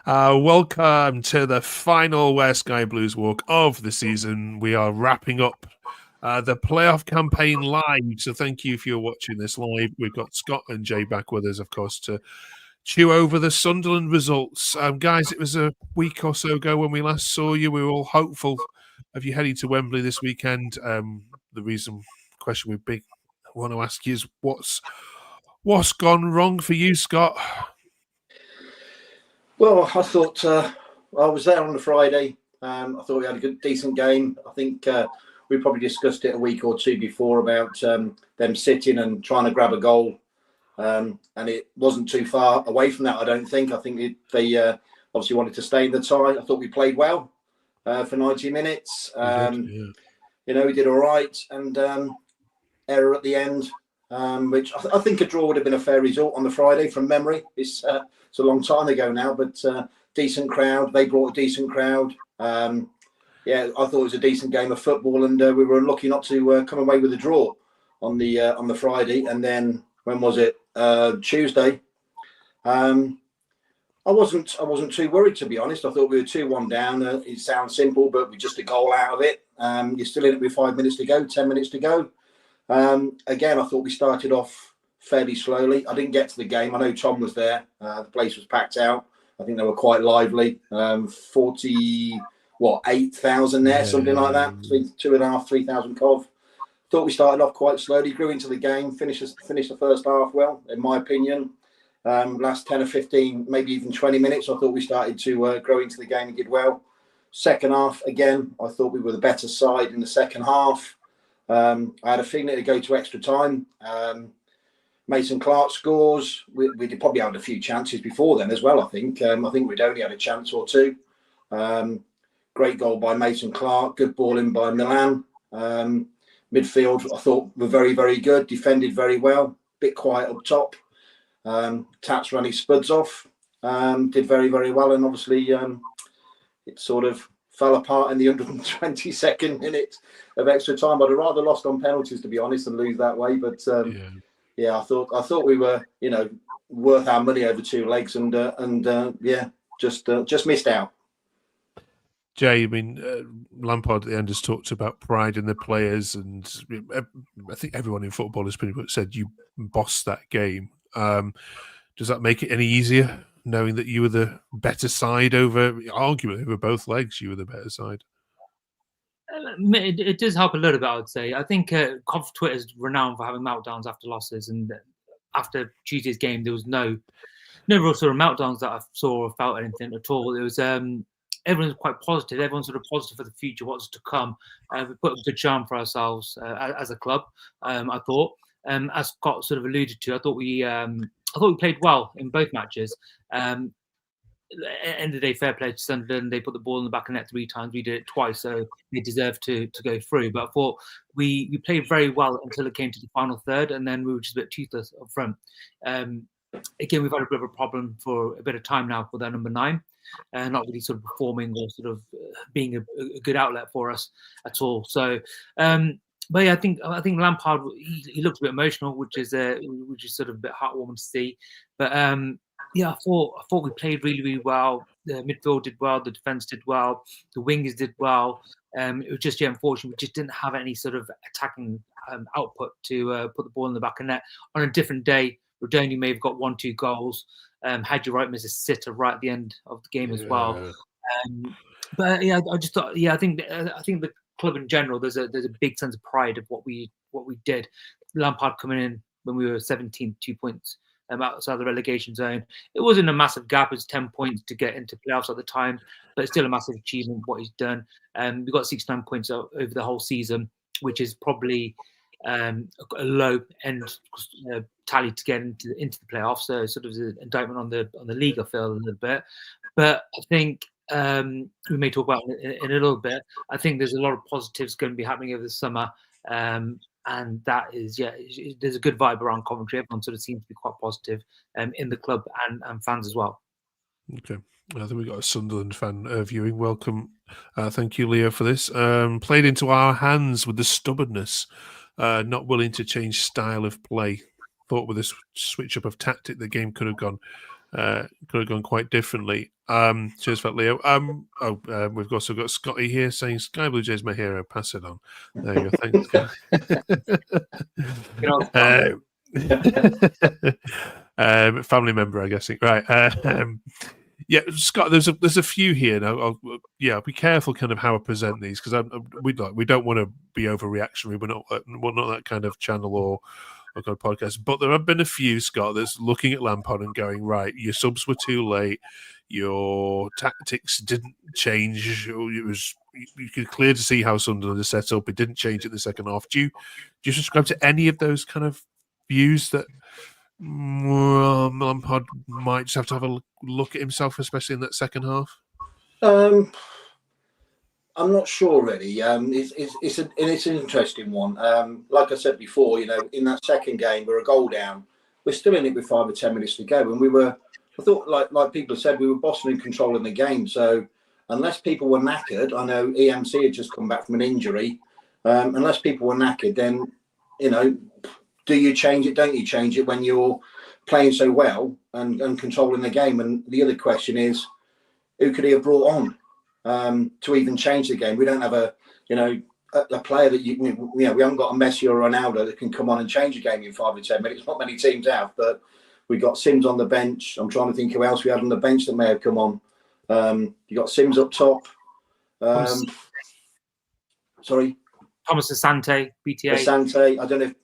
Welcome to the final Where Sky Blues walk of the season. We are wrapping up the playoff campaign live. So thank you if you're watching this live. We've got Scott and Jay back with us, of course, to chew over the Sunderland results. Guys, it was a week or so ago when we last saw you. We were all hopeful of you heading to Wembley this weekend. The question we want to ask you is what's gone wrong for you, Scott? Well, I thought I was there on the Friday. I thought we had a decent game. I think we probably discussed it a week or two before about them sitting and trying to grab a goal. And it wasn't too far away from that, I don't think. I think they obviously wanted to stay in the tie. I thought we played well for 90 minutes. You know, we did all right. And error at the end, which I think a draw would have been a fair result on the Friday from memory. It's a long time ago now, but decent crowd. They brought a decent crowd. I thought it was a decent game of football, and we were lucky not to come away with a draw on the Friday. And then when was it? Tuesday. I wasn't too worried, to be honest. I thought we were 2-1 down. It sounds simple, but we're just a goal out of it. You're still in it with 5 minutes to go, 10 minutes to go. Again, I thought we started off fairly slowly. I didn't get to the game. I know Tom was there. The place was packed out. I think they were quite lively. 8,000 there, something like that. 2,500, 3,000 Cov. Thought we started off quite slowly, grew into the game, finished the first half well, in my opinion. Last 10 or 15, maybe even 20 minutes, I thought we started to grow into the game and did well. Second half, again, I thought we were the better side in the second half. I had a feeling it would go to extra time. Mason Clark scores. We did probably had a few chances before then as well, I think. I think we'd only had a chance or two. Great goal by Mason Clark. Good ball in by Milan. Midfield, I thought, were very, very good. Defended very well. Bit quiet up top. Tats ran his spuds off. Did very, very well. And obviously, it sort of fell apart in the 122nd minute of extra time. I'd have rather lost on penalties, to be honest, and lose that way. But I thought we were, worth our money over two legs, and just missed out. Jay, I mean, Lampard at the end has talked about pride in the players, and I think everyone in football has pretty much said you bossed that game. Does that make it any easier, knowing that you were the better side arguably over both legs? You were the better side. It does help a little bit, I would say. I think Twitter is renowned for having meltdowns after losses, and after Tuesday's game, there was no real sort of meltdowns that I saw or felt anything at all. It was everyone's quite positive. Everyone's sort of positive for the future, what's to come. We put a good charm for ourselves as a club. I thought, as Scott sort of alluded to, I thought we played well in both matches. End of the day, fair play to Sunderland. They put the ball in the back of the net 3 times. We did it twice, so they deserved to go through. But I thought we played very well until it came to the final third, and then we were just a bit toothless up front. Again, we've had a bit of a problem for a bit of time now with our number 9. Not really sort of performing or sort of being a good outlet for us at all. So, but yeah, I think Lampard, he looked a bit emotional, which is sort of a bit heartwarming to see. But I thought we played really, really well. The midfield did well, the defense did well, the wingers did well. It was just unfortunate we just didn't have any sort of attacking output to put the ball in the back of net. On a different day, Rodoni may have got 1-2 goals. Haji Wright missed a sitter right at the end of the game as well. But yeah, I just thought, I think the club in general, there's a big sense of pride of what we did. Lampard coming in when we were 17th, 2 points outside the relegation zone. It wasn't a massive gap. It was 10 points to get into playoffs at the time, but it's still a massive achievement what he's done. We got 69 points over the whole season, which is probably a low end tally to get into the playoffs. So sort of an indictment on the league, I feel, a little bit. But I think we may talk about it in a little bit. I think there's a lot of positives going to be happening over the summer. And that is, there's a good vibe around Coventry. Everyone sort of seems to be quite positive in the club and fans as well. Okay. I think we've got a Sunderland fan viewing. Welcome. Thank you, Leo, for this. Played into our hands with the stubbornness, not willing to change style of play. Thought with a switch up of tactic, the game could have gone could have gone quite differently. Cheers for that, Leo. We've also got Scotty here saying Sky Blue Jays my hero. Pass it on. There you go. Thanks. Family member, I guess. Right. Yeah, Scott. There's a few here now. I'll be careful, kind of how I present these, because we don't want to be overreactionary. We're not that kind of channel or kind of podcast. But there have been a few, Scott, that's looking at Lampard and going, right, your subs were too late, your tactics didn't change. You could clear to see how Sunderland is set up. It didn't change in the second half. Do you subscribe to any of those kind of views that Lampard might just have to have a look at himself, especially in that second half? I'm not sure, really. It's an interesting one. Like I said before, in that second game, we're a goal down. We're still in it with 5 or 10 minutes to go, and I thought, like people said, we were bossing and controlling the game. So unless people were knackered, I know EMC had just come back from an injury. Unless people were knackered, then do you change it? Don't you change it when you're playing so well and controlling the game? And the other question is, who could he have brought on to even change the game? We don't have a player that we haven't got a Messi or Ronaldo that can come on and change a game in 5 or 10 minutes. Not many teams have, but we got Sims on the bench. I'm trying to think who else we had on the bench that may have come on. You got Sims up top. Sorry. Thomas Asante, BTA. Asante, I don't know if,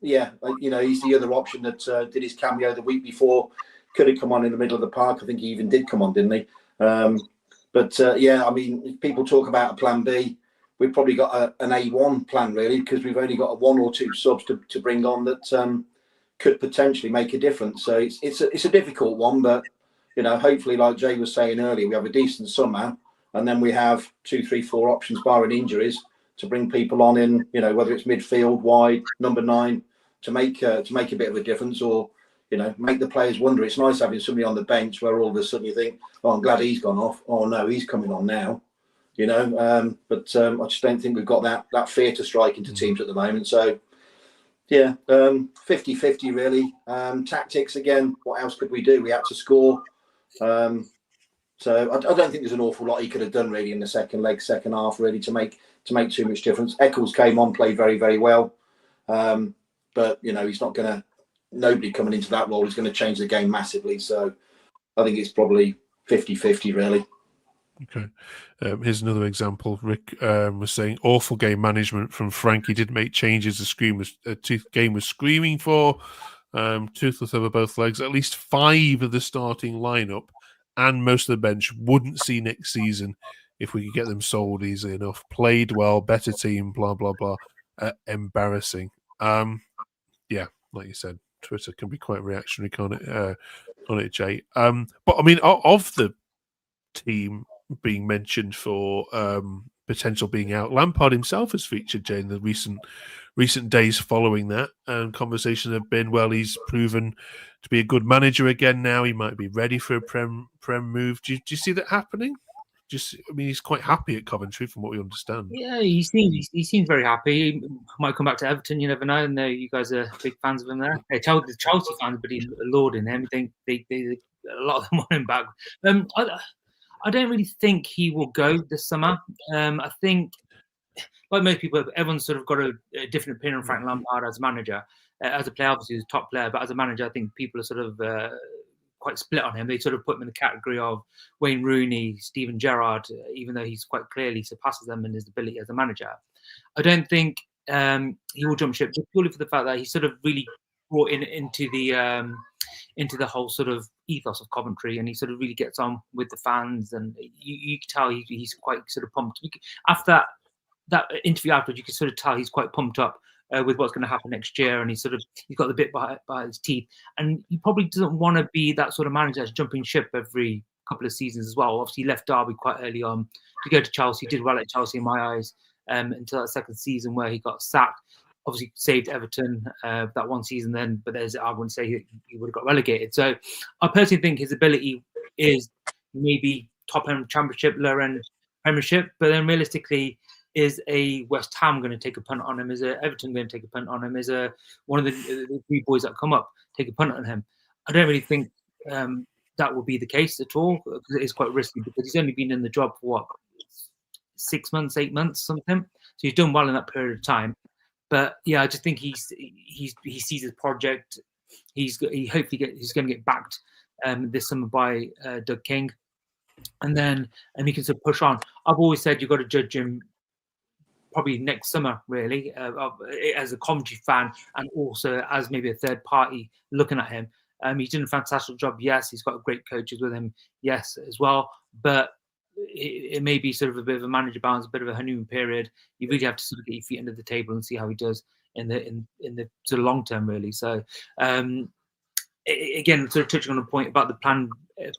he's the other option that did his cameo the week before. Could have come on in the middle of the park. I think he even did come on, didn't he? If people talk about a plan B, we've probably got an A1 plan, really, because we've only got 1 or 2 subs to bring on that could potentially make a difference. So it's a difficult one, but, hopefully, like Jay was saying earlier, we have a decent summer, and then we have 2, 3, 4 options, barring injuries, to bring people on in, whether it's midfield, wide, number 9, to make a bit of a difference, or make the players wonder. It's nice having somebody on the bench where all of a sudden you think, oh, I'm glad he's gone off. Oh no, he's coming on now. But I just don't think we've got that fear to strike into teams at the moment. So yeah, 50-50 really. Tactics again. What else could we do? We had to score. So I don't think there's an awful lot he could have done really in the second half, really, to make too much difference. Eccles came on, played very, very well. But he's not going to. Nobody coming into that role is going to change the game massively. So I think it's probably 50-50 really. Okay. Here's another example. Rick was saying awful game management from Frank. He didn't make changes. The game was screaming for. Toothless over both legs. At least 5 of the starting lineup and most of the bench wouldn't see next season if we could get them sold easily enough. Played well, better team, blah, blah, blah. Embarrassing. Yeah, like you said, Twitter can be quite reactionary, can't it, Jay? But I mean, of the team being mentioned for potential being out, Lampard himself has featured, Jay, in the recent days following that, and conversations have been, well, he's proven to be a good manager again now. He might be ready for a Prem move. Do you see that happening? He's quite happy at Coventry, from what we understand. Yeah, he seems very happy. He might come back to Everton. You never know. I know you guys are big fans of him there. The Chelsea fans, but he's lauding him. They a lot of them want him back. I don't really think he will go this summer. I think, like most people, everyone's sort of got a different opinion on Frank Lampard as a manager. As a player, obviously, he's a top player, but as a manager, I think people are sort of quite split on him. They sort of put him in the category of Wayne Rooney, Steven Gerrard, even though he's quite clearly surpasses them in his ability as a manager. I don't think he will jump ship, just purely for the fact that he sort of really brought into the whole sort of ethos of Coventry, and he sort of really gets on with the fans, and you can tell he's quite sort of pumped. After that interview afterwards, you can sort of tell he's quite pumped up with what's going to happen next year, and he's got the bit by his teeth, and he probably doesn't want to be that sort of manager that's jumping ship every couple of seasons as well. Obviously, he left Derby quite early on to go to Chelsea. He did well at Chelsea in my eyes until that second season where he got sacked. Obviously, saved Everton that one season then, but I wouldn't say he would have got relegated. So I personally think his ability is maybe top-end Championship, lower-end Premiership, but then realistically, is a West Ham going to take a punt on him? Is a Everton going to take a punt on him? Is one of the 3 boys that come up take a punt on him? I don't really think that will be the case at all, because it is quite risky, because he's only been in the job for what, 6 months, 8 months, something. So he's done well in that period of time. But yeah, I just think he sees his project. He's going to get backed this summer by Doug King, and he can sort of push on. I've always said you've got to judge him probably next summer, really, as a Coventry fan and also as maybe a third party looking at him. He's done a fantastic job. Yes, he's got great coaches with him. Yes, as well. But it may be sort of a bit of a manager balance, a bit of a honeymoon period. You really have to sort of get your feet under the table and see how he does in the sort of long term, really. So again, sort of touching on a point about the plan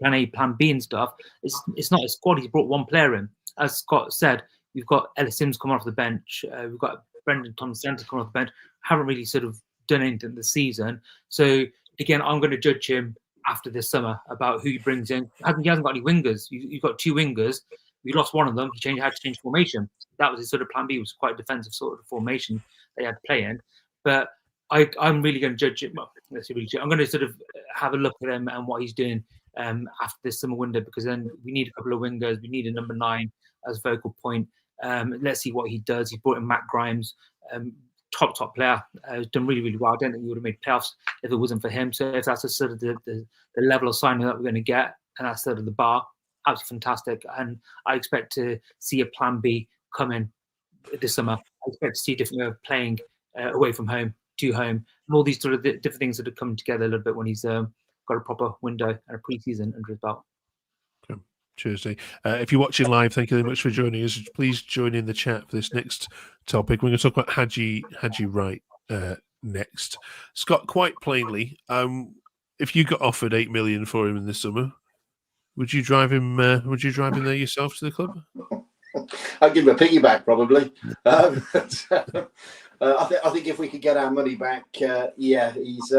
A, plan B and stuff. It's not a squad. He's brought one player in, as Scott said. We've got Ellis Sims coming off the bench. We've got Brendan Thompson coming off the bench. Haven't really sort of done anything this season. So again, I'm going to judge him after this summer about who he brings in. He hasn't got any wingers. You've got two wingers. We lost one of them. He had to change formation. That was his sort of plan B. It was quite a defensive sort of formation they had to play in. But I'm really going to judge him. Well, I'm going to sort of have a look at him and what he's doing after this summer window, because then we need a couple of wingers. We need a number 9 as focal point. Let's see what he does. He brought in Matt Grimes, top player. He's done really, really well. I don't think he would have made playoffs if it wasn't for him. So if that's a sort of the level of signing that we're going to get, and that's sort of the bar, absolutely fantastic. And I expect to see a plan B come in this summer. I expect to see a different way of playing away from home to home, and all these sort of different things that have come together a little bit when he's got a proper window and a pre-season under his belt. Tuesday. If you're watching live, thank you very much for joining us. Please join in the chat for this next topic. We're going to talk about Haji Wright next. Scott, quite plainly, if you got offered $8 million for him in the summer, would you drive him? Would you drive him there yourself to the club? I'd give him a piggyback, probably. I think if we could get our money back, he's.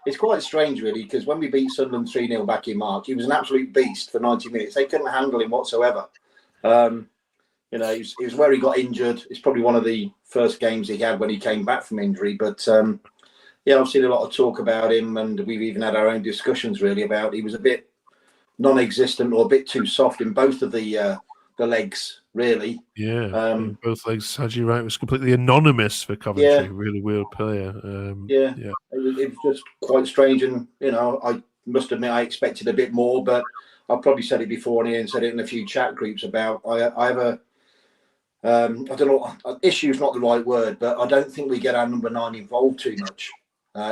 It's quite strange, really, because when we beat Sunderland 3-0 back in March, he was an absolute beast for 90 minutes. They couldn't handle him whatsoever. It was where he got injured. It's probably one of the first games he had when he came back from injury. But, I've seen a lot of talk about him, and we've even had our own discussions, really, about he was a bit non-existent or a bit too soft in both of the legs, really. Yeah, both legs. Haji Wright was completely anonymous for Coventry. Yeah. Really weird player. It was just quite strange, and I must admit I expected a bit more, but I've probably said it before and said it in a few chat groups about I have a I don't know, issue's not the right word, but I don't think we get our number 9 involved too much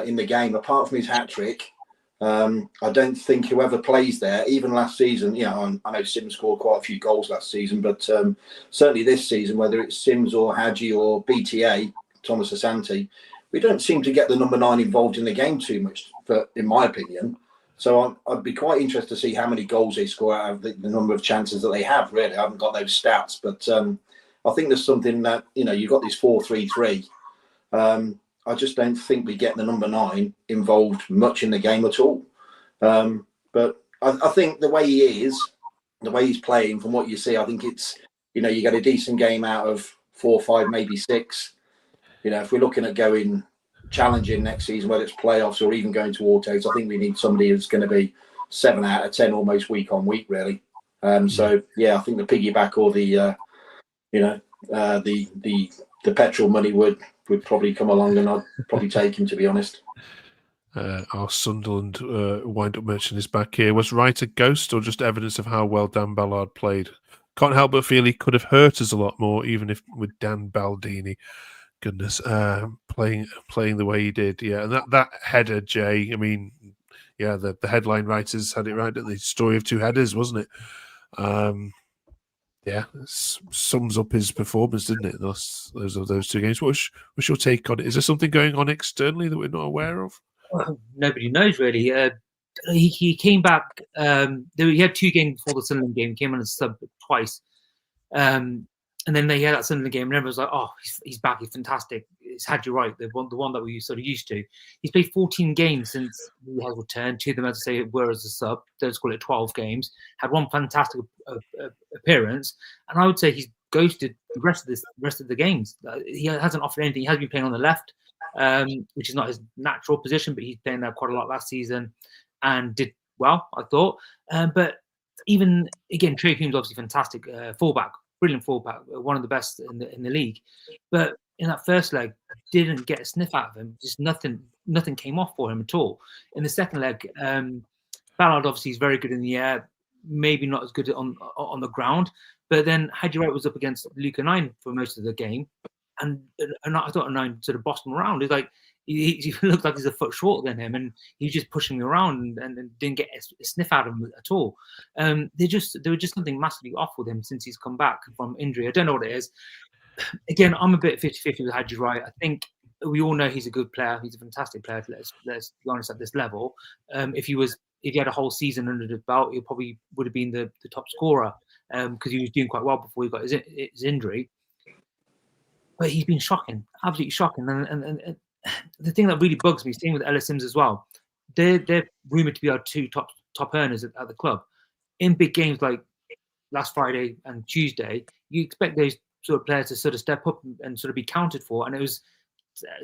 in the game, apart from his hat-trick. I don't think whoever plays there, even last season, I know Sims scored quite a few goals last season, but certainly this season, whether it's Sims or Haji or BTA, Thomas Asante, we don't seem to get the number 9 involved in the game too much, in my opinion. So I'd be quite interested to see how many goals they score out of the number of chances that they have, really. I haven't got those stats, but I think there's something that, you've got this 4-3-3. I just don't think we get the number 9 involved much in the game at all. But I think the way he is, the way he's playing, from what you see, I think it's, you get a decent game out of 4, 5, maybe 6. If we're looking at going challenging next season, whether it's playoffs or even going to autos, I think we need somebody who's going to be 7 out of 10 almost week on week, really. I think the piggyback or the petrol money would probably come along, and I'd probably take him, to be honest. Our Sunderland wind-up merchant is back here. Was Wright a ghost or just evidence of how well Dan Ballard played? Can't help but feel he could have hurt us a lot more, even if with Dan Baldini. Goodness, playing the way he did. Yeah, and that header, Jay, I mean, yeah, the headline writers had it right, didn't they? Story of 2 headers, wasn't it? Yeah, sums up his performance, didn't it? Those 2 games. What's your take on it? Is there something going on externally that we're not aware of? Well, nobody knows, really. He came back. He had 2 games before the Sunderland game. He came on as sub twice. And then they had that Sunderland game, and everyone was like, "Oh, he's back! He's fantastic!" It's Haji Wright, the one that we sort of used to. He's played 14 games since he has returned. 2 of them, as I say, were as a sub. Let's call it 12 games. Had 1 fantastic appearance, and I would say he's ghosted the rest of the games. He hasn't offered anything. He has been playing on the left, which is not his natural position, but he's playing there quite a lot last season, and did well, I thought. But even again, Trey Hume's obviously fantastic fullback, brilliant fullback, one of the best in the league. But in that first leg, didn't get a sniff out of him. Just nothing came off for him at all. In the second leg, Ballard obviously is very good in the air, maybe not as good on the ground. But then Haji Wright was up against Luca 9 for most of the game, and I thought 9 sort of bossed him around. It's like he looked like he's a foot shorter than him, and he was just pushing me around and didn't get a sniff out of him at all. There was just something massively off with him since he's come back from injury. I don't know what it is. Again, I'm a bit 50-50 with Haji Wright. I think we all know he's a good player. He's a fantastic player. Let's be honest, at this level, if he had a whole season under the belt, he probably would have been the top scorer because he was doing quite well before he got his injury. But he's been shocking, absolutely shocking. And the thing that really bugs me, same with Ellis Sims as well, they're rumoured to be our 2 top earners at the club. In big games like last Friday and Tuesday, you expect those sort of players to sort of step up and sort of be counted for. And it was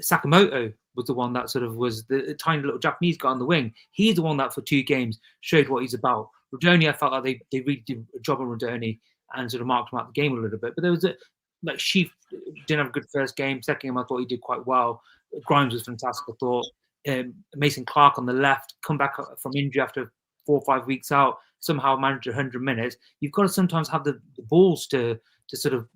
Sakamoto was the one that sort of was the tiny little Japanese guy on the wing. He's the one that for 2 games showed what he's about. Rodoni, I felt like they really did a job on Rodoni and sort of marked him out the game a little bit. But there was like Sheaf didn't have a good first game. Second game, I thought he did quite well. Grimes was fantastic, I thought. Mason Clark on the left, come back from injury after 4 or 5 weeks out, somehow managed 100 minutes. You've got to sometimes have the balls to sort of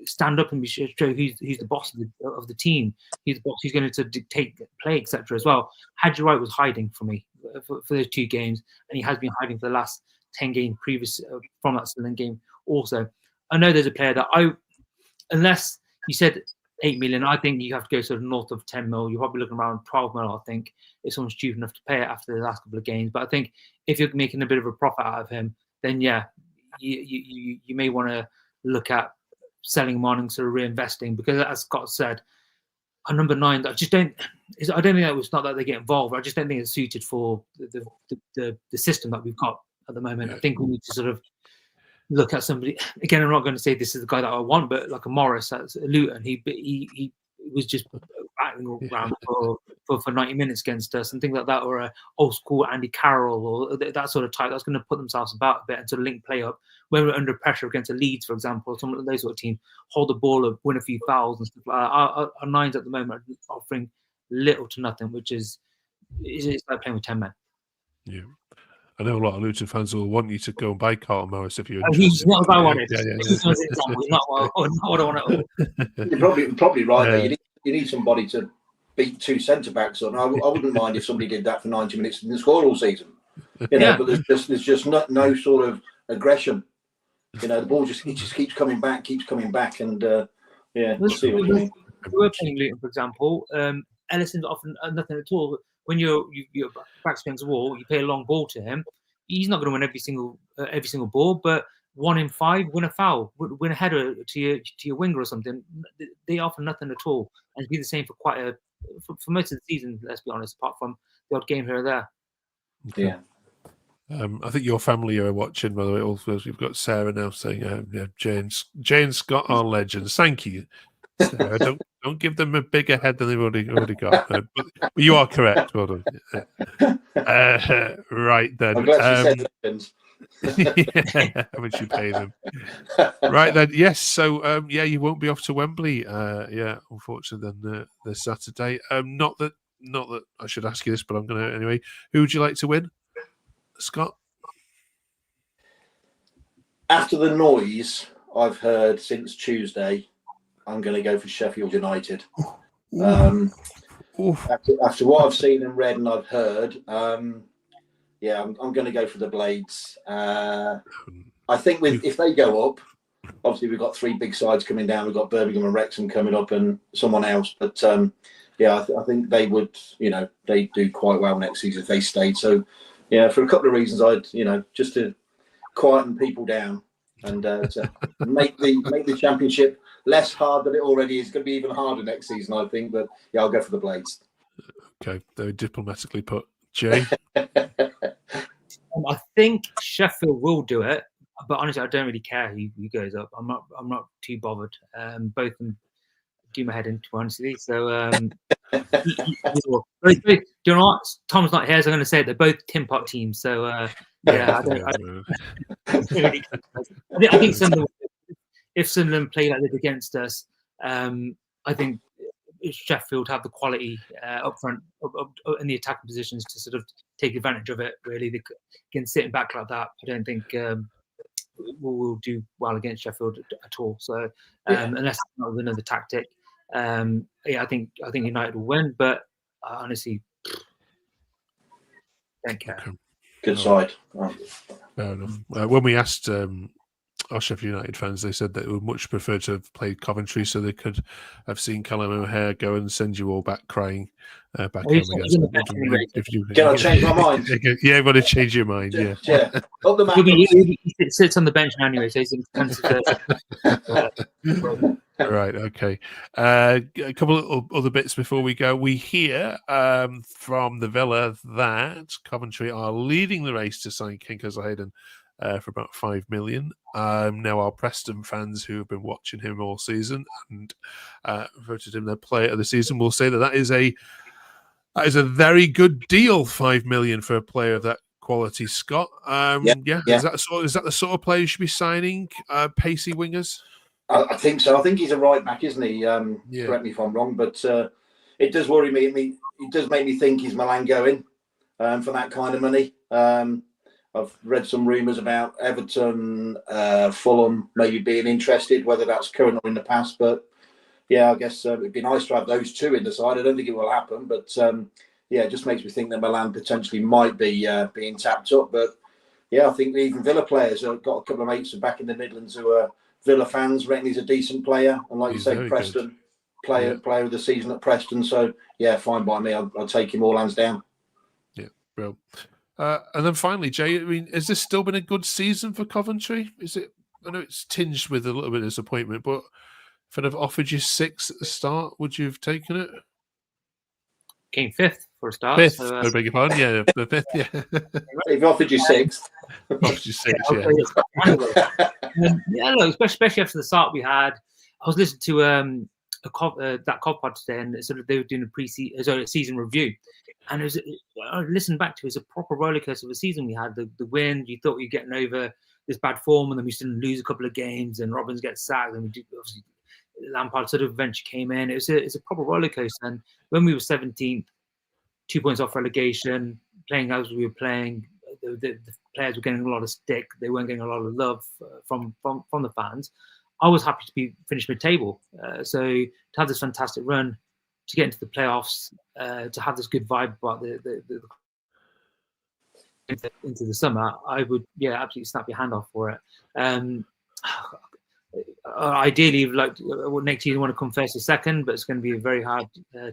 stand up and show who's the boss of the team. He's the boss who's going to dictate play, etc. as well. Haji Wright was hiding for me for those 2 games, and he has been hiding for the last 10 games previous from that Sunderland game also. I know there's a player that unless you said 8 million, I think you have to go sort of north of 10 mil. You're probably looking around 12 mil, I think, if someone's stupid enough to pay it after the last couple of games. But I think if you're making a bit of a profit out of him, then yeah, you may want to look at selling him on and sort of reinvesting, because as Scott said, on number 9, I don't think that it's not that they get involved. I just don't think it's suited for the system that we've got at the moment. I think we need to sort of look at somebody. Again, I'm not going to say this is the guy that I want, but like a Morris at Luton, he was just battling around for 90 minutes against us and things like that, or a old school Andy Carroll or that sort of type that's going to put themselves about a bit and sort of link play up when we're under pressure against a Leeds, for example, some of those sort of teams, hold the ball up, win a few fouls and stuff like that. Our 9s at the moment are offering little to nothing, which is like playing with 10 men. Yeah. I know a lot of Luton fans will want you to go and buy Carlton Morris if you're interested. He's not what I wanted. Yeah. Not what I want at all. You're probably right there. You need somebody to beat 2 centre-backs on. I wouldn't mind if somebody did that for 90 minutes and didn't score all season. You know, but there's just no sort of aggression. You know, the ball just keeps coming back, and we'll see what you mean. We're playing Luton, for example. Ellison's often nothing at all. When you're back against the wall, you play a long ball to him. He's not going to win every single ball, but 1 in 5 win a foul, win a header to your winger or something. They offer nothing at all, and be the same for for most of the season. Let's be honest, apart from the odd game here or there. Okay. Yeah. I think your family are watching, by the way. Also, we've got Sarah now saying, Jay and Scott are legends. Thank you, Sarah. Don't give them a bigger head than they've already got. But you are correct. Well done. Right then. I'm glad she said legends. How much you pay them? Right then. Yes. So you won't be off to Wembley. Unfortunately, then this Saturday. Not that I should ask you this, but I'm going to anyway. Who would you like to win, Scott? After the noise I've heard since Tuesday, I'm going to go for Sheffield United. After what I've seen and read and I've heard, I'm going to go for the Blades. I think if they go up, obviously we've got 3 big sides coming down. We've got Birmingham and Wrexham coming up and someone else. But I think they would, they do quite well next season if they stayed. So, for a couple of reasons, just to quieten people down and to make the championship less hard than it already is. It's going to be even harder next season, I think. But I'll go for the Blades. Okay, very diplomatically put. Jay? I think Sheffield will do it, but honestly, I don't really care who goes up. I'm not too bothered. Both of them do my head in, to be honest with you. So, do you know what? Tom's not here, so I'm going to say they're both tin pot teams. So, yeah, I think Sunderland, if Sunderland play like this against us, I think Sheffield have the quality up front up in the attacking positions to sort of take advantage of it. Really, they can sitting back like that. I don't think we'll do well against Sheffield at all. So unless it's not with another tactic, I think United will win. But I honestly don't care. Okay. Good side. Fair enough. When we asked our Sheffield United fans, they said that they would much prefer to have played Coventry so they could have seen Callum O'Hare go and send you all back crying back home again. Can I change my mind? Yeah, I've got to change your mind. Yeah. Up the map. He sits on the bench now anyway, so he's in Right, okay. A couple of other bits before we go. We hear from the Villa that Coventry are leading the race to sign Kinkers Hayden for about 5 million. Now, our Preston fans who have been watching him all season and voted him their player of the season will say that is a very good deal. 5 million for a player of that quality, Scott. Yeah. Is that the sort of player you should be signing? Pacey wingers. I think so. I think he's a right back, isn't he? Correct me if I'm wrong, but it does worry me. It does make me think is Milan going for that kind of money. I've read some rumours about Everton, Fulham maybe being interested, whether that's current or in the past. But yeah, I guess it'd be nice to have those two in the side. I don't think it will happen, but it just makes me think that Milan potentially might be being tapped up. But yeah, I think even Villa players have got a couple of mates back in the Midlands who are Villa fans, reckon he's a decent player. And like you say, Preston, player of the season at Preston. So yeah, fine by me. I'll take him all hands down. Yeah, bro. And then finally, Jay, I mean, has this still been a good season for Coventry? Is it? I know it's tinged with a little bit of disappointment, but if I'd have offered you 6 at the start, would you have taken it? Came 5th for a start. 5th, so, I beg your pardon. Yeah, the 5th, yeah. If offered you 6th. Offered you 6, yeah. Look, especially after the start we had. I was listening to that COD pod today, and sort of they were doing a season review. And I listened back to it, was a proper rollercoaster of a season we had. The win, you thought you're getting over this bad form, and then we still lose a couple of games, and Robbins gets sacked, and obviously Lampard sort of eventually came in. It's a proper rollercoaster. And when we were 17th, 2 points off relegation, playing as we were playing, the players were getting a lot of stick. They weren't getting a lot of love from the fans. I was happy to be finished mid-table. So to have this fantastic run, to get into the playoffs, to have this good vibe about into the summer, I would absolutely snap your hand off for it. Ideally, like next year, you want to come first or second, but it's going to be a very hard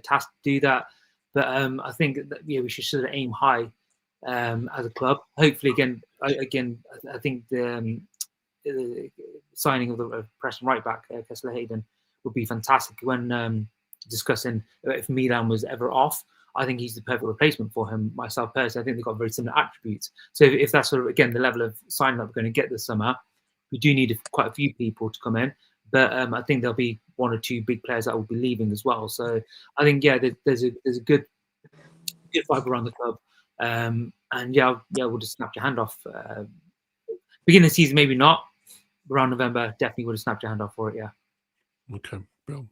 task to do that. But I think that we should sort of aim high as a club. Hopefully, I think the signing of the Preston right back Kessler Hayden would be fantastic. When discussing if Milan was ever off, I think he's the perfect replacement for him. Myself personally, I think they've got very similar attributes. So if that's sort of again the level of signing that we're going to get this summer, we do need quite a few people to come in. But I think there'll be 1 or 2 big players that will be leaving as well. So I think there's a good vibe around the club. And we'll just snap your hand off. Beginning of the season, maybe not. Around November, definitely would have snapped your hand off for it. Yeah. Okay, bro.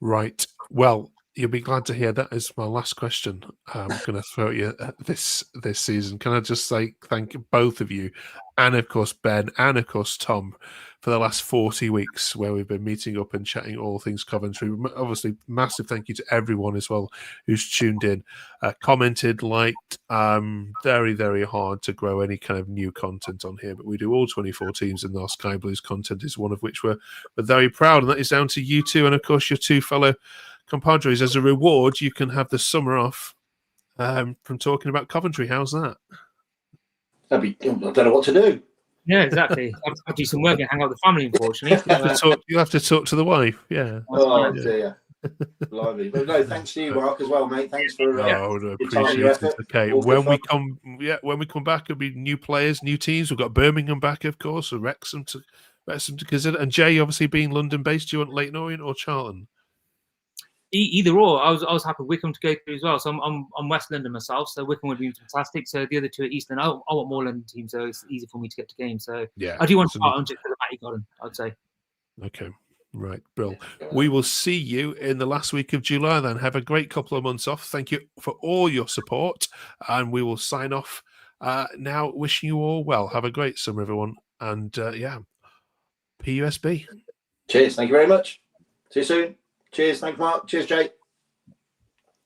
Right. Well, you'll be glad to hear that is my last question. I'm going to throw at you this season. Can I just say thank both of you, and of course Ben, and of course Tom, for the last 40 weeks where we've been meeting up and chatting all things Coventry. Obviously, massive thank you to everyone as well who's tuned in, commented, liked. Very, very hard to grow any kind of new content on here, but we do all 24 teams, and our Sky Blues content is one of which we're very proud, and that is down to you two, and of course your 2 fellow compadres. As a reward, you can have the summer off from talking about Coventry. How's that? I don't know what to do. Yeah, exactly. I'll do some work and hang out with the family, unfortunately. You'll have to talk to the wife. Yeah. Oh, dear. Blimey. But no, thanks to you, Mark, as well, mate. Thanks for appreciate it. Okay, when we come back, it'll be new players, new teams. We've got Birmingham back, of course, and Wrexham to consider. And Jay, obviously being London-based, do you want Leyton Orient or Charlton? Either or, I was happy Wickham to go through as well. So I'm West London myself, so Wickham would be fantastic. So the other two are East London. I want more London teams, so it's easy for me to get to games. So yeah, I do want to start on just for the Matty Garden, I'd say. Okay, right, Bill. We will see you in the last week of July. Then have a great couple of months off. Thank you for all your support, and we will sign off now. Wishing you all well. Have a great summer, everyone, and PUSB. Cheers. Thank you very much. See you soon. Cheers. Thanks, Mark. Cheers, Jake.